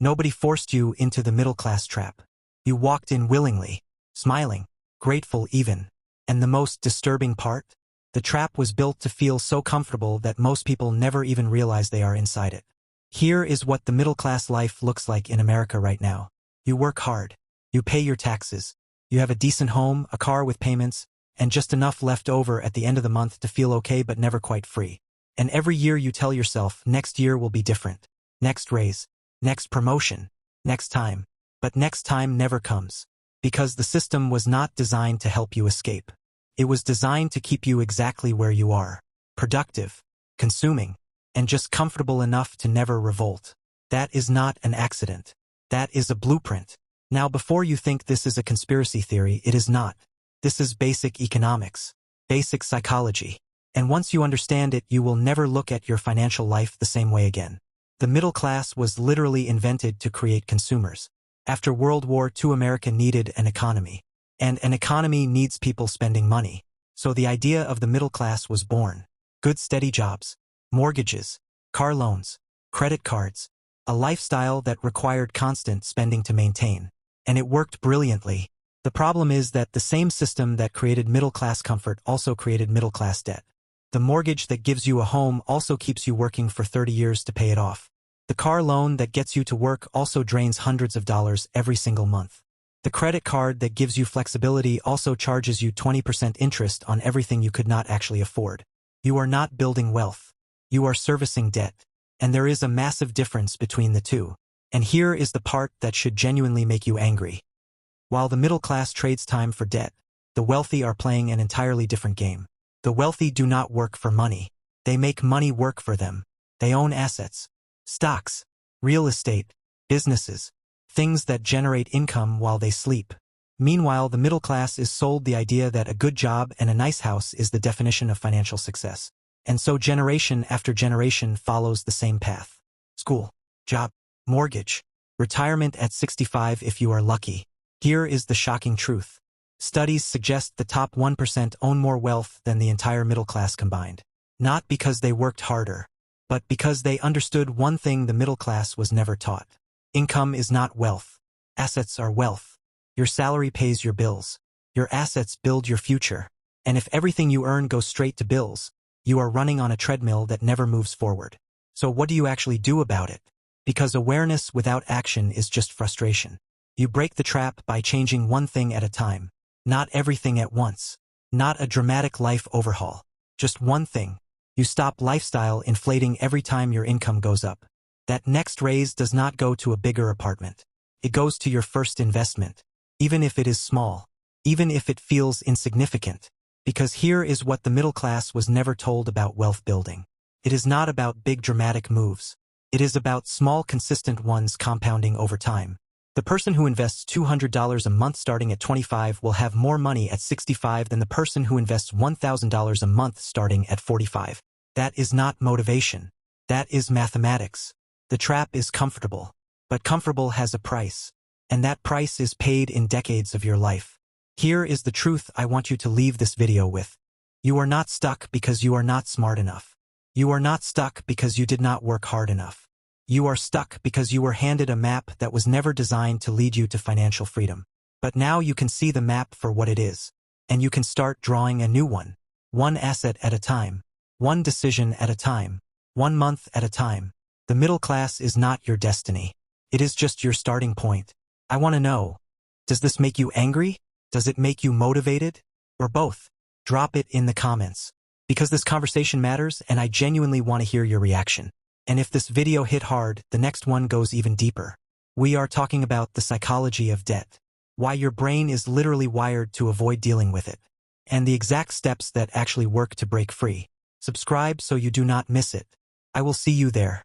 Nobody forced you into the middle-class trap. You walked in willingly, smiling, grateful even. And the most disturbing part? The trap was built to feel so comfortable that most people never even realize they are inside it. Here is what the middle-class life looks like in America right now. You work hard. You pay your taxes. You have a decent home, a car with payments, and just enough left over at the end of the month to feel okay but never quite free. And every year you tell yourself, next year will be different. Next raise. Next promotion. Next time. But next time never comes. Because the system was not designed to help you escape. It was designed to keep you exactly where you are. Productive, consuming, and just comfortable enough to never revolt. That is not an accident. That is a blueprint. Now before you think this is a conspiracy theory, it is not. This is basic economics, basic psychology. And once you understand it, you will never look at your financial life the same way again. The middle class was literally invented to create consumers. After World War II, America needed an economy. And an economy needs people spending money. So the idea of the middle class was born. Good steady jobs, mortgages, car loans, credit cards, a lifestyle that required constant spending to maintain. And it worked brilliantly. The problem is that the same system that created middle-class comfort also created middle-class debt. The mortgage that gives you a home also keeps you working for 30 years to pay it off. The car loan that gets you to work also drains hundreds of dollars every single month. The credit card that gives you flexibility also charges you 20% interest on everything you could not actually afford. You are not building wealth. You are servicing debt. And there is a massive difference between the two. And here is the part that should genuinely make you angry. While the middle class trades time for debt, the wealthy are playing an entirely different game. The wealthy do not work for money. They make money work for them. They own assets, stocks, real estate, businesses, things that generate income while they sleep. Meanwhile, the middle class is sold the idea that a good job and a nice house is the definition of financial success. And so generation after generation follows the same path. School, job, mortgage, retirement at 65 if you are lucky. Here is the shocking truth. Studies suggest the top 1% own more wealth than the entire middle class combined. Not because they worked harder, but because they understood one thing the middle class was never taught. Income is not wealth. Assets are wealth. Your salary pays your bills. Your assets build your future. And if everything you earn goes straight to bills, you are running on a treadmill that never moves forward. So what do you actually do about it? Because awareness without action is just frustration. You break the trap by changing one thing at a time. Not everything at once. Not a dramatic life overhaul. Just one thing. You stop lifestyle inflating every time your income goes up. That next raise does not go to a bigger apartment. It goes to your first investment. Even if it is small. Even if it feels insignificant. Because here is what the middle class was never told about wealth building. It is not about big dramatic moves. It is about small consistent ones compounding over time. The person who invests $200 a month starting at 25 will have more money at 65 than the person who invests $1,000 a month starting at 45. That is not motivation. That is mathematics. The trap is comfortable. But comfortable has a price. And that price is paid in decades of your life. Here is the truth I want you to leave this video with. You are not stuck because you are not smart enough. You are not stuck because you did not work hard enough. You are stuck because you were handed a map that was never designed to lead you to financial freedom. But now you can see the map for what it is. And you can start drawing a new one. One asset at a time. One decision at a time. 1 month at a time. The middle class is not your destiny. It is just your starting point. I want to know. Does this make you angry? Does it make you motivated? Or both? Drop it in the comments. Because this conversation matters and I genuinely want to hear your reaction. And if this video hit hard, the next one goes even deeper. We are talking about the psychology of debt. Why your brain is literally wired to avoid dealing with it. And the exact steps that actually work to break free. Subscribe so you do not miss it. I will see you there.